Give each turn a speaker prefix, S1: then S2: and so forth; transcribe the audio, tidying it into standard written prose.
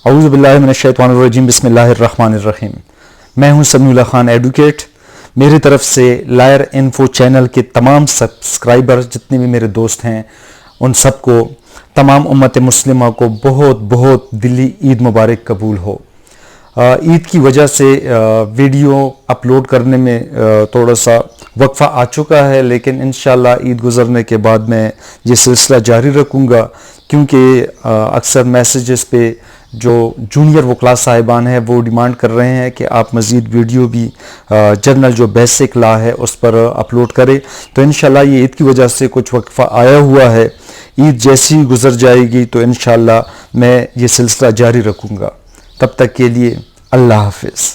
S1: औज़ु बिल्लाहि मिनश शैतानिर रजीम बिस्मिल्लाहिर रहमानिर रहीम। मैं हूं समीउल्लाह खान एडवोकेट। मेरी तरफ से लायर इन्फो चैनल के तमाम सब्सक्राइबर जितने भी मेरे दोस्त हैं उन सबको, तमाम उम्मत मुस्लिमा को बहुत बहुत दिली ईद मुबारक कबूल हो। ईद की वजह से वीडियो अपलोड करने में थोड़ा सा वक्फ़ा आ चुका है, लेकिन इंशाल्लाह ईद गुज़रने के बाद मैं ये सिलसिला जारी रखूँगा, क्योंकि अक्सर मैसेजेस पे जो जूनियर वकला साहिबान हैं वो डिमांड कर रहे हैं कि आप मज़ीद वीडियो भी जनरल जो बेसिक लॉ है उस पर अपलोड करें। तो इंशाल्लाह ये ईद की वजह से कुछ वक्फ़ा आया हुआ है। ईद जैसी गुज़र जाएगी तो इंशाल्लाह मैं ये सिलसिला जारी रखूँगा। तब तक के लिए अल्लाह हाफ़िज़।